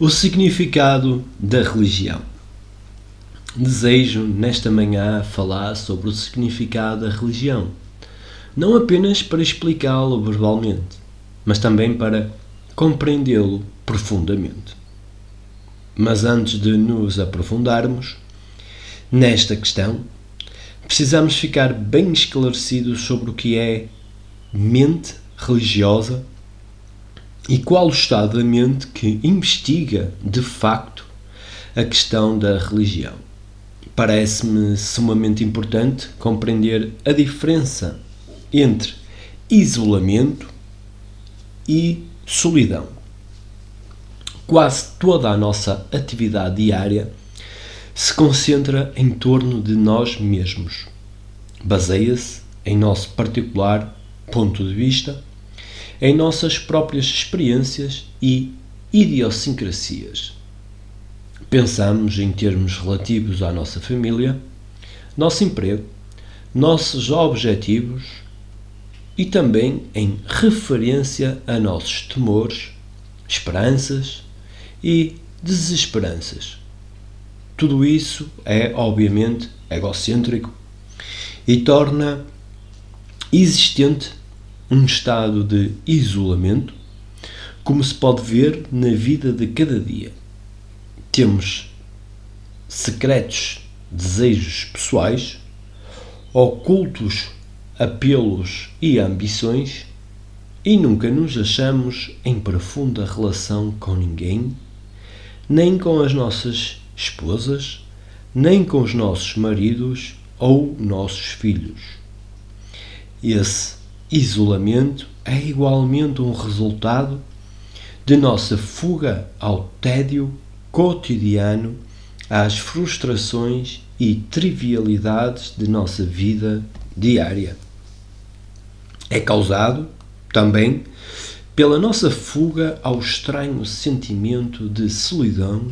O significado da religião. Desejo, nesta manhã, falar sobre o significado da religião, não apenas para explicá-lo verbalmente, mas também para compreendê-lo profundamente. Mas antes de nos aprofundarmos nesta questão, precisamos ficar bem esclarecidos sobre o que é mente religiosa e qual o estado da mente que investiga, de facto, a questão da religião. Parece-me sumamente importante compreender a diferença entre isolamento e solidão. Quase toda a nossa atividade diária se concentra em torno de nós mesmos. Baseia-se em nosso particular ponto de vista, em nossas próprias experiências e idiosincrasias. Pensamos em termos relativos à nossa família, nosso emprego, nossos objetivos e também em referência a nossos temores, esperanças e desesperanças. Tudo isso é, obviamente, egocêntrico e torna existente um estado de isolamento, como se pode ver na vida de cada dia. Temos secretos desejos pessoais, ocultos apelos e ambições e nunca nos achamos em profunda relação com ninguém, nem com as nossas esposas, nem com os nossos maridos ou nossos filhos. Esse isolamento é igualmente um resultado de nossa fuga ao tédio cotidiano, às frustrações e trivialidades de nossa vida diária. É causado, também, pela nossa fuga ao estranho sentimento de solidão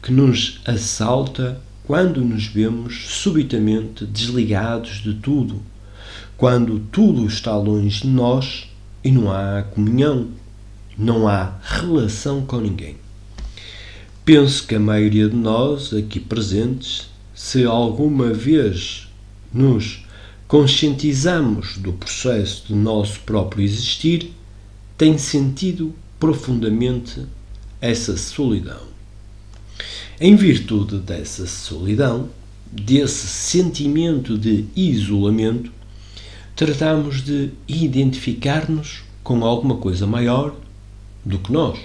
que nos assalta quando nos vemos subitamente desligados de tudo, quando tudo está longe de nós e não há comunhão, não há relação com ninguém. Penso que a maioria de nós aqui presentes, se alguma vez nos conscientizamos do processo do nosso próprio existir, tem sentido profundamente essa solidão. Em virtude dessa solidão, desse sentimento de isolamento, tratamos de identificar-nos com alguma coisa maior do que nós.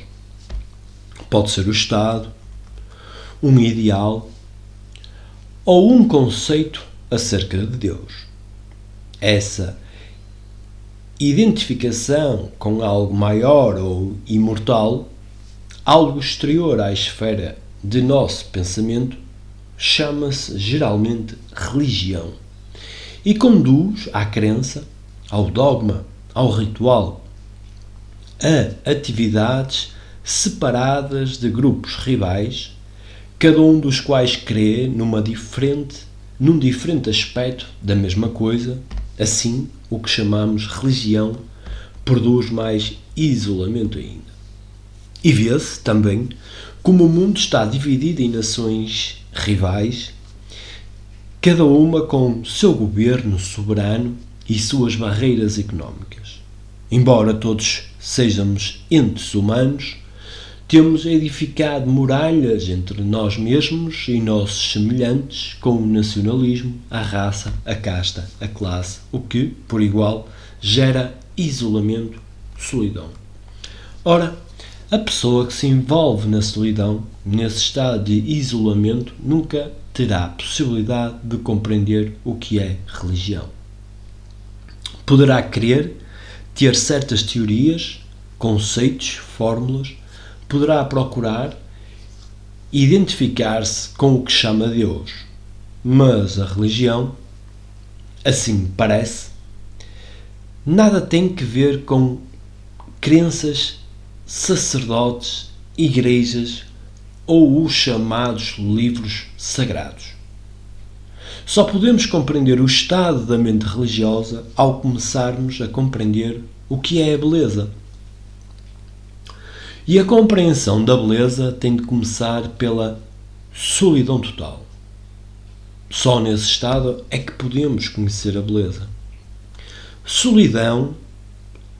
Pode ser o Estado, um ideal ou um conceito acerca de Deus. Essa identificação com algo maior ou imortal, algo exterior à esfera de nosso pensamento, chama-se geralmente religião e conduz à crença, ao dogma, ao ritual, a atividades separadas de grupos rivais, cada um dos quais crê num diferente aspecto da mesma coisa. Assim, o que chamamos religião produz mais isolamento ainda. E vê-se também como o mundo está dividido em nações rivais, cada uma com seu governo soberano e suas barreiras económicas. Embora todos sejamos entes humanos, temos edificado muralhas entre nós mesmos e nossos semelhantes com o nacionalismo, a raça, a casta, a classe, o que, por igual, gera isolamento, solidão. Ora, a pessoa que se envolve na solidão, nesse estado de isolamento, nunca terá a possibilidade de compreender o que é religião. Poderá querer ter certas teorias, conceitos, fórmulas, poderá procurar identificar-se com o que chama Deus, mas a religião, assim parece, nada tem que ver com crenças, sacerdotes, igrejas ou os chamados livros sagrados. Só podemos compreender o estado da mente religiosa ao começarmos a compreender o que é a beleza. E a compreensão da beleza tem de começar pela solidão total. Só nesse estado é que podemos conhecer a beleza. Solidão,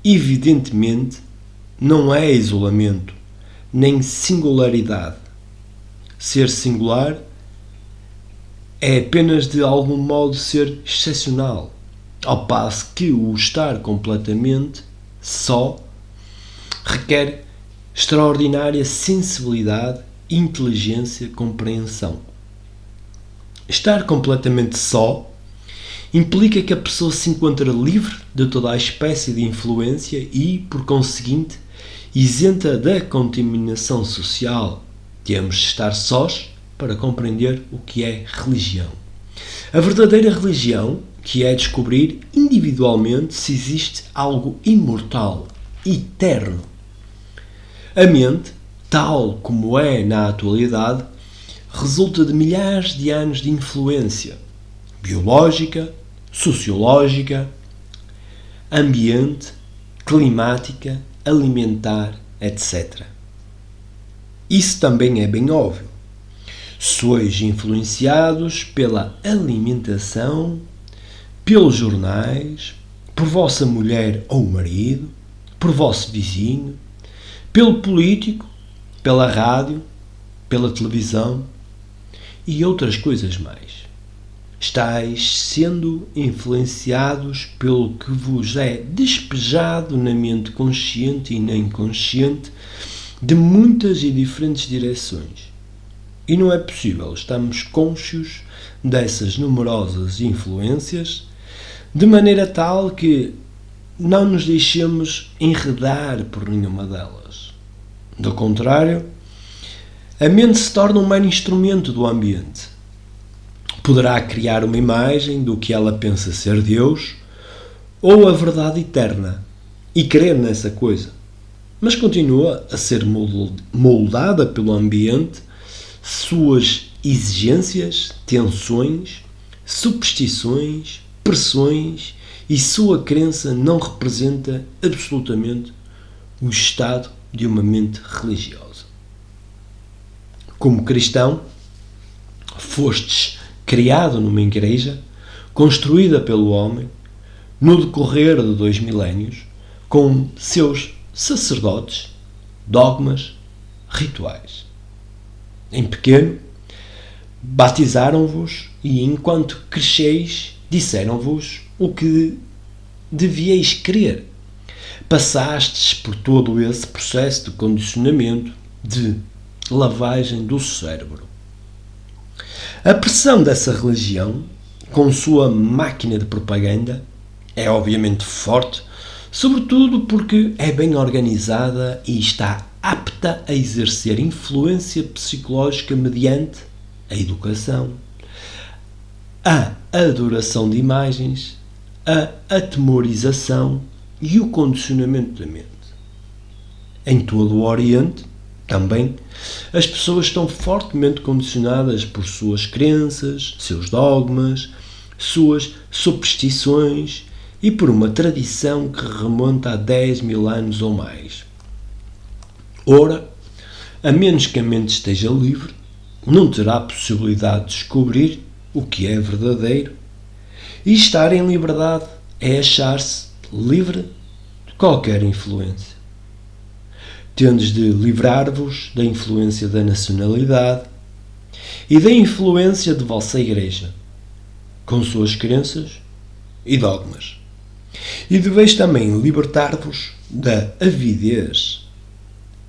evidentemente, não é isolamento, nem singularidade. Ser singular é apenas de algum modo ser excepcional, ao passo que o estar completamente só requer extraordinária sensibilidade, inteligência, compreensão. Estar completamente só implica que a pessoa se encontra livre de toda a espécie de influência e, por conseguinte, isenta da contaminação social. Temos de estar sós para compreender o que é religião. A verdadeira religião, que é descobrir individualmente se existe algo imortal, eterno. A mente, tal como é na atualidade, resulta de milhares de anos de influência biológica, sociológica, ambiente, climática, alimentar, etc. Isso também é bem óbvio. Sois influenciados pela alimentação, pelos jornais, por vossa mulher ou marido, por vosso vizinho, pelo político, pela rádio, pela televisão e outras coisas mais. Estais sendo influenciados pelo que vos é despejado na mente consciente e na inconsciente de muitas e diferentes direções. E não é possível estarmos conscios dessas numerosas influências de maneira tal que não nos deixemos enredar por nenhuma delas. Do contrário, a mente se torna um mero instrumento do ambiente. Poderá criar uma imagem do que ela pensa ser Deus ou a verdade eterna e crer nessa coisa, mas continua a ser moldada pelo ambiente, suas exigências, tensões, superstições, pressões, e sua crença não representa absolutamente o estado de uma mente religiosa. Como cristão, fostes criado numa igreja, construída pelo homem, no decorrer de 2 milénios, com seus sacerdotes, dogmas, rituais. Em pequeno, batizaram-vos e, enquanto cresceis, disseram-vos o que devieis crer. Passastes por todo esse processo de condicionamento, de lavagem do cérebro. A pressão dessa religião, com sua máquina de propaganda, é obviamente forte, sobretudo porque é bem organizada e está apta a exercer influência psicológica mediante a educação, a adoração de imagens, a atemorização e o condicionamento da mente. Em todo o Oriente, também, as pessoas estão fortemente condicionadas por suas crenças, seus dogmas, suas superstições e por uma tradição que remonta a 10 mil anos ou mais. Ora, a menos que a mente esteja livre, não terá possibilidade de descobrir o que é verdadeiro, e estar em liberdade é achar-se livre de qualquer influência. Tendes de livrar-vos da influência da nacionalidade e da influência de vossa igreja, com suas crenças e dogmas. E deveis também libertar-vos da avidez,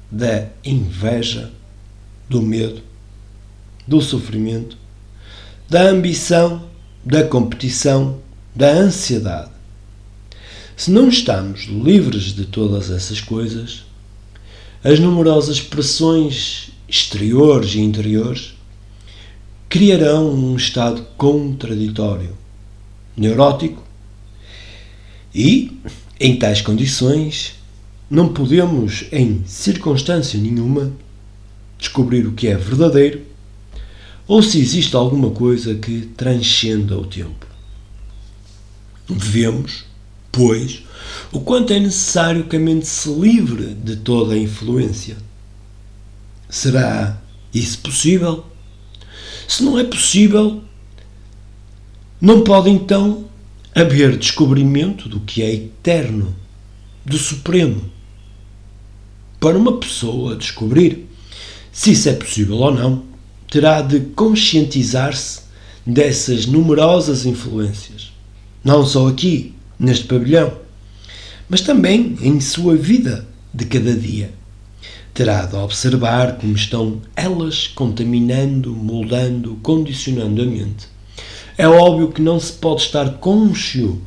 da inveja, do medo, do sofrimento, da ambição, da competição, da ansiedade. Se não estamos livres de todas essas coisas, as numerosas pressões exteriores e interiores criarão um estado contraditório, neurótico, e, em tais condições, não podemos, em circunstância nenhuma, descobrir o que é verdadeiro ou se existe alguma coisa que transcenda o tempo. Vemos, pois, o quanto é necessário que a mente se livre de toda a influência. Será isso possível? Se não é possível, não pode então haver descobrimento do que é eterno, do Supremo. Para uma pessoa descobrir se isso é possível ou não, terá de conscientizar-se dessas numerosas influências, não só aqui, neste pavilhão, mas também em sua vida de cada dia. Terá de observar como estão elas contaminando, moldando, condicionando a mente. É óbvio que não se pode estar cônscio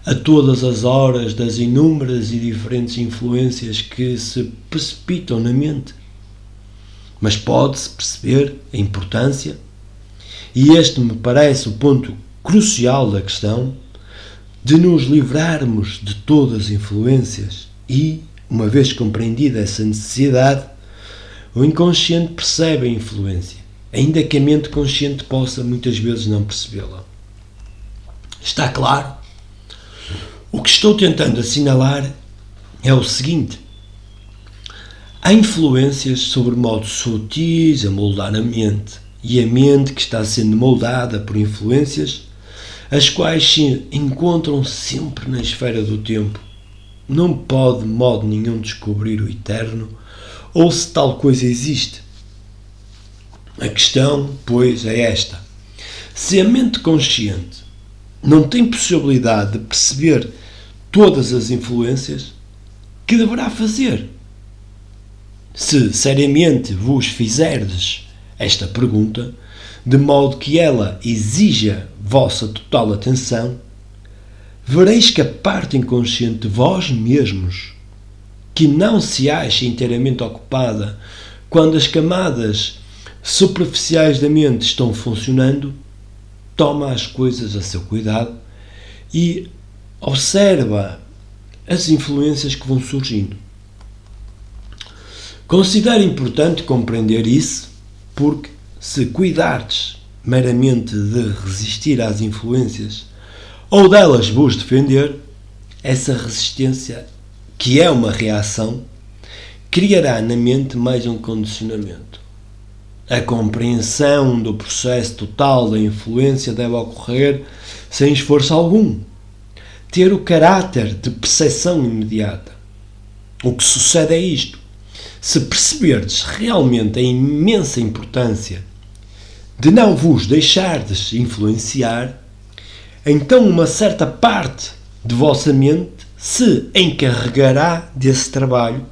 a todas as horas das inúmeras e diferentes influências que se precipitam na mente. Mas pode-se perceber a importância, e este me parece o ponto crucial da questão, de nos livrarmos de todas as influências e, uma vez compreendida essa necessidade, o inconsciente percebe a influência, ainda que a mente consciente possa muitas vezes não percebê-la. Está claro? O que estou tentando assinalar é o seguinte: há influências sobre modos sutis a moldar a mente, e a mente que está sendo moldada por influências, as quais se encontram sempre na esfera do tempo, não pode de modo nenhum descobrir o eterno, ou se tal coisa existe. A questão, pois, é esta: se a mente consciente não tem possibilidade de perceber todas as influências, que deverá fazer? Se seriamente vos fizerdes esta pergunta, de modo que ela exija vossa total atenção, vereis que a parte inconsciente de vós mesmos, que não se acha inteiramente ocupada quando as camadas superficiais da mente estão funcionando, toma as coisas a seu cuidado e observa as influências que vão surgindo. Considero importante compreender isso, porque se cuidardes meramente de resistir às influências ou delas vos defender, essa resistência, que é uma reação, criará na mente mais um condicionamento. A compreensão do processo total da influência deve ocorrer sem esforço algum, ter o caráter de percepção imediata. O que sucede é isto: se perceberdes realmente a imensa importância de não vos deixardes influenciar, então uma certa parte de vossa mente se encarregará desse trabalho,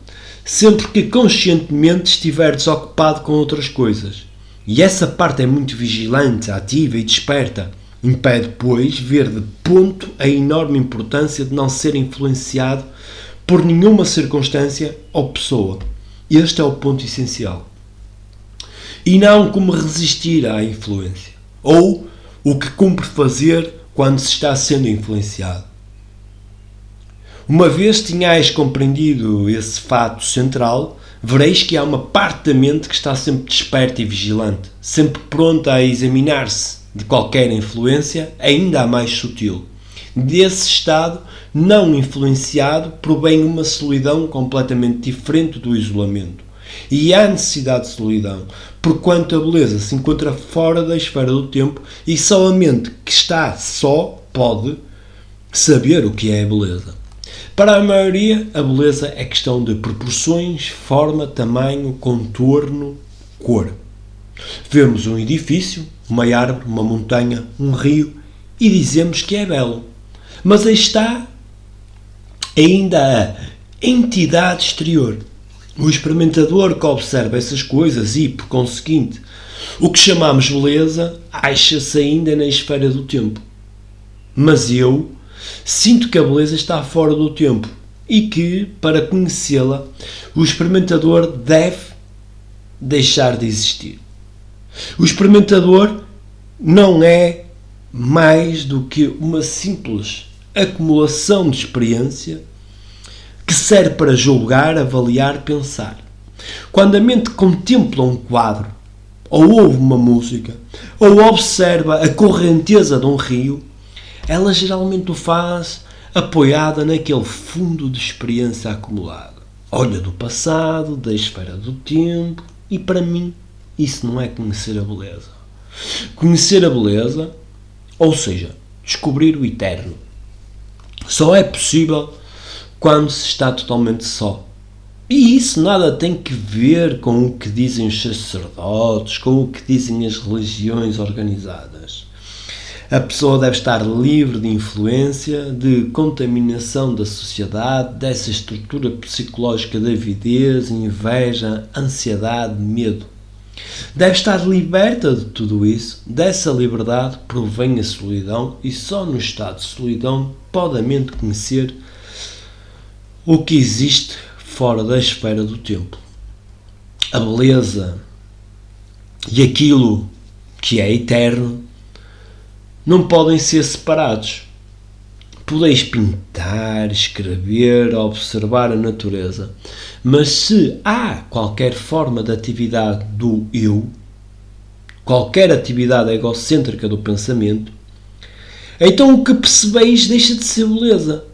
sempre que conscientemente estiver desocupado com outras coisas. E essa parte é muito vigilante, ativa e desperta. Impede, pois, ver de ponto a enorme importância de não ser influenciado por nenhuma circunstância ou pessoa. Este é o ponto essencial. E não como resistir à influência, ou o que cumpre fazer quando se está sendo influenciado. Uma vez tenhais compreendido esse fato central, vereis que há uma parte da mente que está sempre desperta e vigilante, sempre pronta a examinar-se de qualquer influência, ainda a mais sutil. Desse estado não influenciado provém uma solidão completamente diferente do isolamento. E há necessidade de solidão, porquanto a beleza se encontra fora da esfera do tempo e só a mente que está só pode saber o que é a beleza. Para a maioria, a beleza é questão de proporções, forma, tamanho, contorno, cor. Vemos um edifício, uma árvore, uma montanha, um rio e dizemos que é belo. Mas aí está ainda a entidade exterior. O experimentador que observa essas coisas e, por conseguinte, o que chamamos beleza, acha-se ainda na esfera do tempo. Mas eu sinto que a beleza está fora do tempo e que, para conhecê-la, o experimentador deve deixar de existir. O experimentador não é mais do que uma simples acumulação de experiência que serve para julgar, avaliar, pensar. Quando a mente contempla um quadro, ou ouve uma música, ou observa a correnteza de um rio, ela geralmente o faz apoiada naquele fundo de experiência acumulado. Olha do passado, da esfera do tempo, e para mim isso não é conhecer a beleza. Conhecer a beleza, ou seja, descobrir o eterno, só é possível quando se está totalmente só. E isso nada tem que ver com o que dizem os sacerdotes, com o que dizem as religiões organizadas. A pessoa deve estar livre de influência, de contaminação da sociedade, dessa estrutura psicológica da avidez, inveja, ansiedade, medo. Deve estar liberta de tudo isso. Dessa liberdade provém a solidão, e só no estado de solidão pode a mente conhecer o que existe fora da esfera do tempo. A beleza e aquilo que é eterno não podem ser separados. Podeis pintar, escrever, observar a natureza, mas se há qualquer forma de atividade do eu, qualquer atividade egocêntrica do pensamento, então o que percebeis deixa de ser beleza,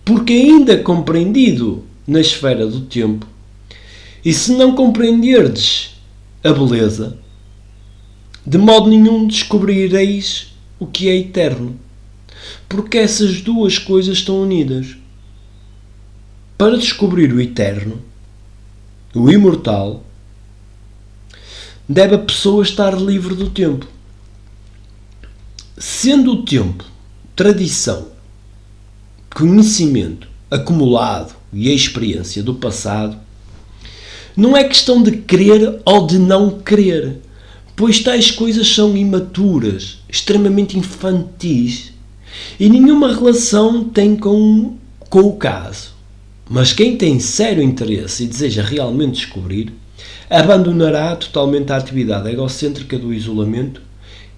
porque ainda compreendido na esfera do tempo. E se não compreenderdes a beleza, de modo nenhum descobrireis o que é eterno, porque essas duas coisas estão unidas. Para descobrir o eterno, o imortal, deve a pessoa estar livre do tempo. Sendo o tempo tradição, conhecimento acumulado e a experiência do passado, não é questão de querer ou de não querer, pois tais coisas são imaturas, extremamente infantis e nenhuma relação tem com o caso. Mas quem tem sério interesse e deseja realmente descobrir, abandonará totalmente a atividade egocêntrica do isolamento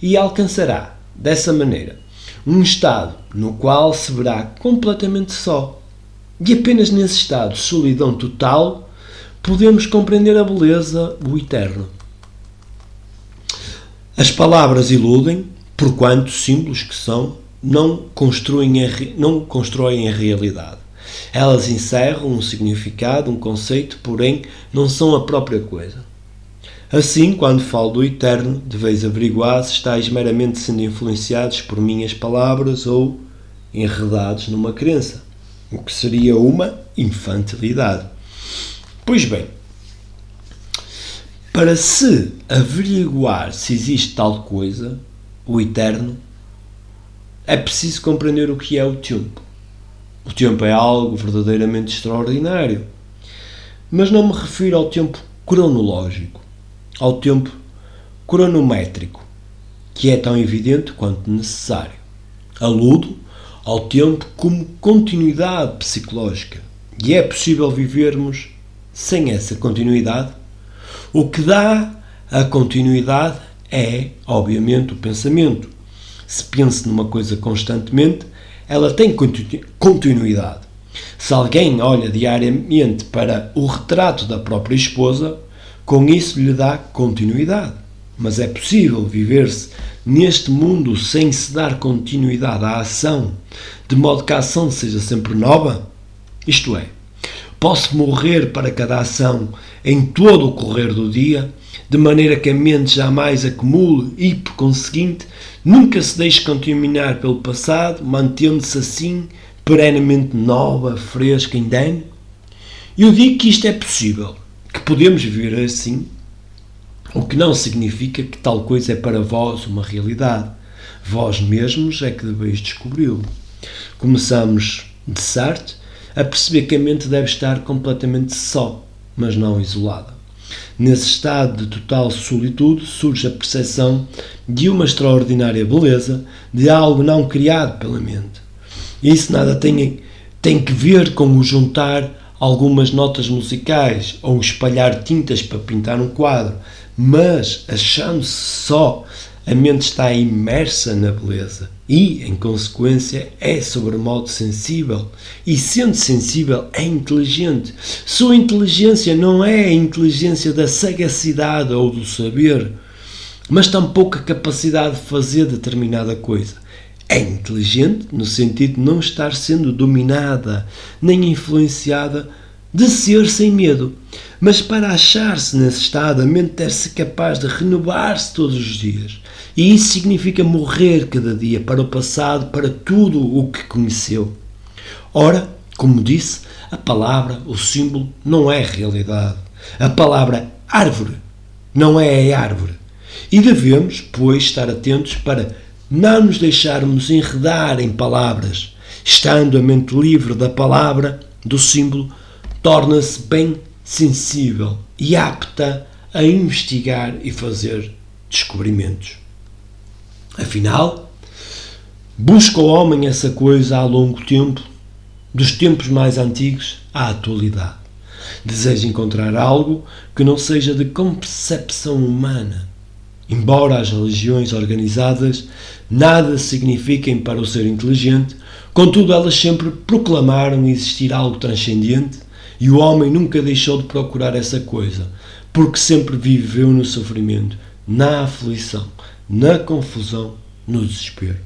e alcançará, dessa maneira, um estado no qual se verá completamente só. E apenas nesse estado de solidão total podemos compreender a beleza, o eterno. As palavras iludem, porquanto simples que são, não constroem a realidade. Elas encerram um significado, um conceito, porém não são a própria coisa. Assim, quando falo do eterno, deveis averiguar se estáis meramente sendo influenciados por minhas palavras ou enredados numa crença, o que seria uma infantilidade. Pois bem, para se averiguar se existe tal coisa, o eterno, é preciso compreender o que é o tempo. O tempo é algo verdadeiramente extraordinário, mas não me refiro ao tempo cronológico, ao tempo cronométrico, que é tão evidente quanto necessário. Aludo ao tempo como continuidade psicológica, e é possível vivermos sem essa continuidade. O que dá a continuidade é, obviamente, o pensamento. Se penso numa coisa constantemente, ela tem continuidade. Se alguém olha diariamente para o retrato da própria esposa, com isso lhe dá continuidade. Mas é possível viver-se neste mundo sem se dar continuidade à ação, de modo que a ação seja sempre nova? Isto é, posso morrer para cada ação em todo o correr do dia, de maneira que a mente jamais acumule e, por conseguinte, nunca se deixe contaminar pelo passado, mantendo-se assim perenemente nova, fresca, indene? Eu digo que isto é possível, que podemos viver assim, o que não significa que tal coisa é para vós uma realidade. Vós mesmos é que deveis descobri-lo. Começamos, de certo, a perceber que a mente deve estar completamente só, mas não isolada. Nesse estado de total solitude surge a percepção de uma extraordinária beleza, de algo não criado pela mente. Isso nada tem que ver com o juntar algumas notas musicais ou espalhar tintas para pintar um quadro, mas achando-se só, a mente está imersa na beleza e, em consequência, é sobremodo sensível. E, sendo sensível, é inteligente. Sua inteligência não é a inteligência da sagacidade ou do saber, mas tampouco a capacidade de fazer determinada coisa. É inteligente no sentido de não estar sendo dominada nem influenciada, de ser sem medo. Mas para achar-se nesse estado, a mente deve ser capaz de renovar-se todos os dias. E isso significa morrer cada dia para o passado, para tudo o que conheceu. Ora, como disse, a palavra, o símbolo, não é realidade. A palavra árvore não é a árvore. E devemos, pois, estar atentos para não nos deixarmos enredar em palavras. Estando a mente livre da palavra, do símbolo, torna-se bem sensível e apta a investigar e fazer descobrimentos. Afinal, busca o homem essa coisa há longo tempo, dos tempos mais antigos à atualidade. Deseja encontrar algo que não seja de concepção humana. Embora as religiões organizadas nada signifiquem para o ser inteligente, contudo elas sempre proclamaram existir algo transcendente e o homem nunca deixou de procurar essa coisa, porque sempre viveu no sofrimento, na aflição, na confusão, no desespero.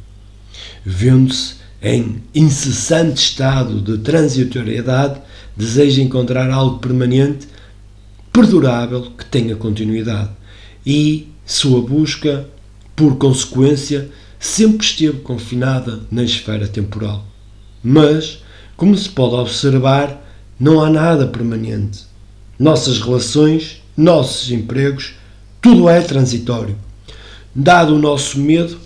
Vendo-se em incessante estado de transitoriedade, deseja encontrar algo permanente, perdurável, que tenha continuidade. E sua busca, por consequência, sempre esteve confinada na esfera temporal. Mas, como se pode observar, não há nada permanente. Nossas relações, nossos empregos, tudo é transitório. Dado o nosso medo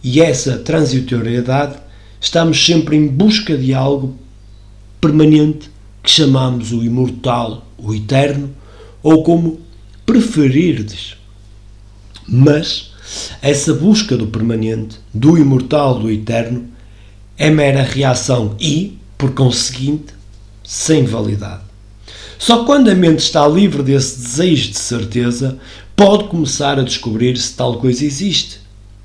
e essa transitoriedade, estamos sempre em busca de algo permanente que chamamos o imortal, o eterno, ou como preferirdes. Mas essa busca do permanente, do imortal, do eterno, é mera reação e, por conseguinte, sem validade. Só quando a mente está livre desse desejo de certeza, pode começar a descobrir se tal coisa existe.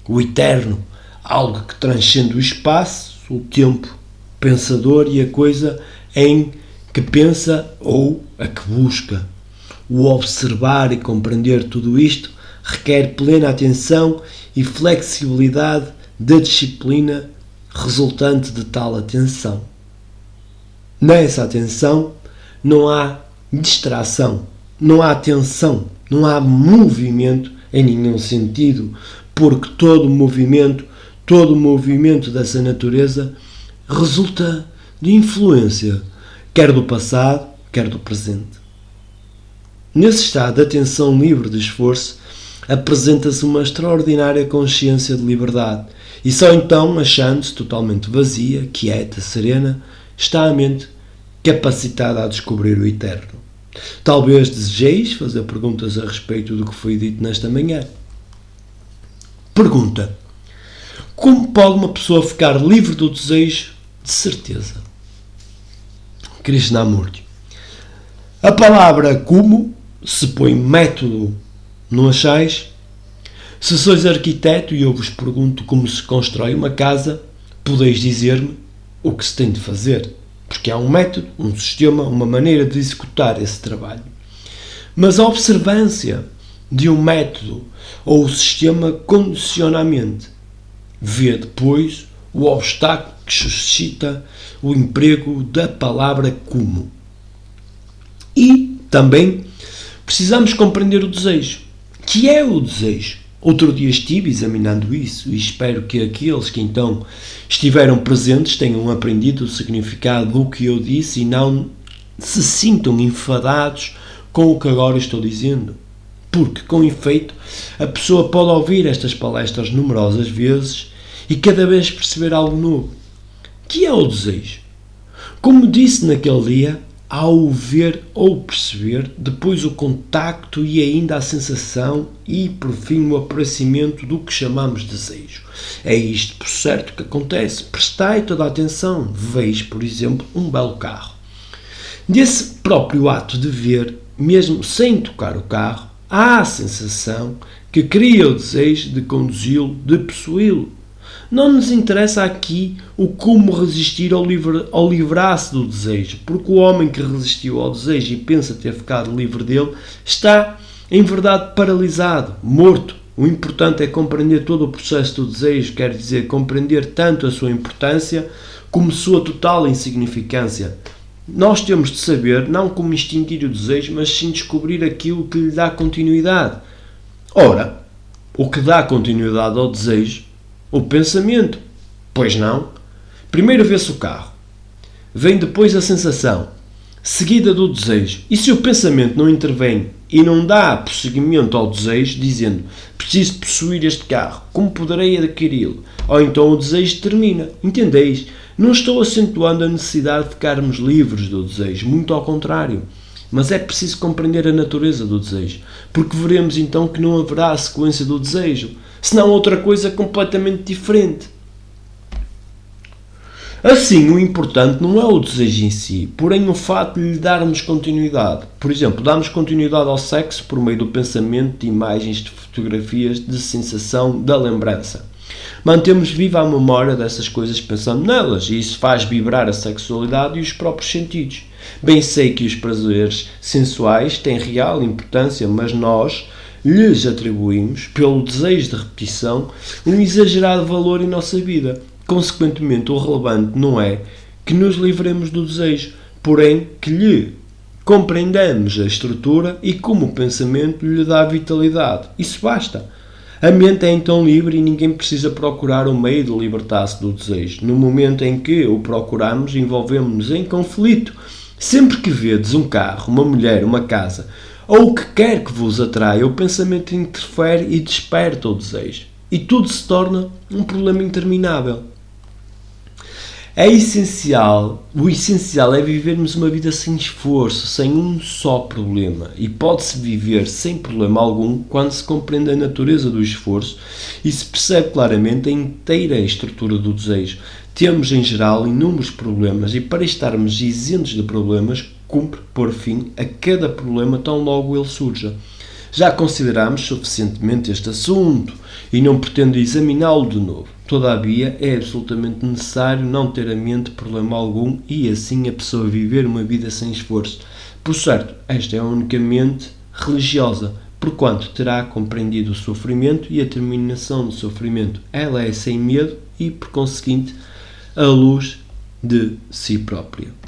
O eterno, algo que transcende o espaço, o tempo, pensador e a coisa em que pensa ou a que busca. O observar e compreender tudo isto requer plena atenção e flexibilidade da disciplina resultante de tal atenção. Nessa atenção não há distração, não há tensão, não há movimento em nenhum sentido, porque todo movimento dessa natureza resulta de influência, quer do passado, quer do presente. Nesse estado de atenção livre de esforço, apresenta-se uma extraordinária consciência de liberdade, e só então, achando-se totalmente vazia, quieta, serena, está a mente capacitada a descobrir o eterno. Talvez desejeis fazer perguntas a respeito do que foi dito nesta manhã. Pergunta: como pode uma pessoa ficar livre do desejo de certeza? Krishnamurti. A palavra como se põe método, não achais? Se sois arquiteto e eu vos pergunto como se constrói uma casa, podeis dizer-me o que se tem de fazer, porque há um método, um sistema, uma maneira de executar esse trabalho. Mas a observância de um método ou o sistema condiciona a mente. Vê depois o obstáculo que suscita o emprego da palavra como. E também precisamos compreender o desejo. Que é o desejo? Outro dia estive examinando isso e espero que aqueles que então estiveram presentes tenham aprendido o significado do que eu disse e não se sintam enfadados com o que agora estou dizendo. Porque, com efeito, a pessoa pode ouvir estas palestras numerosas vezes e cada vez perceber algo novo. Que é o desejo? Como disse naquele dia, ao ver ou perceber, depois o contacto e ainda a sensação e, por fim, o aparecimento do que chamamos desejo. É isto, por certo, que acontece. Prestai toda a atenção. Veis, por exemplo, um belo carro. Desse próprio ato de ver, mesmo sem tocar o carro, há a sensação que cria o desejo de conduzi-lo, de possuí-lo. Não nos interessa aqui o como resistir ao livrar-se do desejo, porque o homem que resistiu ao desejo e pensa ter ficado livre dele está, em verdade, paralisado, morto, O importante é compreender todo o processo do desejo, quer dizer, compreender tanto a sua importância como sua total insignificância. Nós temos de saber, não como extinguir o desejo, mas sim descobrir aquilo que lhe dá continuidade. Ora, o que dá continuidade ao desejo? O pensamento. Pois não. Primeiro vê-se o carro. Vem depois a sensação, seguida do desejo. E se o pensamento não intervém e não dá prosseguimento ao desejo, dizendo, preciso possuir este carro, como poderei adquiri-lo? Ou então o desejo termina. Entendeis? Não estou acentuando a necessidade de ficarmos livres do desejo, muito ao contrário. Mas é preciso compreender a natureza do desejo, porque veremos então que não haverá a sequência do desejo, senão outra coisa completamente diferente. Assim, o importante não é o desejo em si, porém o fato de lhe darmos continuidade. Por exemplo, damos continuidade ao sexo por meio do pensamento, de imagens, de fotografias, de sensação, da lembrança. Mantemos viva a memória dessas coisas pensando nelas, e isso faz vibrar a sexualidade e os próprios sentidos. Bem sei que os prazeres sensuais têm real importância, mas nós lhes atribuímos, pelo desejo de repetição, um exagerado valor em nossa vida. Consequentemente, o relevante não é que nos livremos do desejo, porém que lhe compreendamos a estrutura e como o pensamento lhe dá vitalidade. Isso basta. A mente é então livre e ninguém precisa procurar o meio de libertar-se do desejo. No momento em que o procuramos, envolvemos-nos em conflito. Sempre que vedes um carro, uma mulher, uma casa, ou o que quer que vos atraia, o pensamento interfere e desperta o desejo. E tudo se torna um problema interminável. O essencial é vivermos uma vida sem esforço, sem um só problema. E pode-se viver sem problema algum quando se compreende a natureza do esforço e se percebe claramente a inteira estrutura do desejo. Temos, em geral, inúmeros problemas e para estarmos isentos de problemas, cumpre pôr fim a cada problema tão logo ele surja. Já consideramos suficientemente este assunto e não pretendo examiná-lo de novo. Todavia, é absolutamente necessário não ter a mente problema algum e assim a pessoa viver uma vida sem esforço. Por certo, esta é a única mente religiosa, porquanto terá compreendido o sofrimento e a terminação do sofrimento. Ela é sem medo e, por conseguinte, a luz de si própria.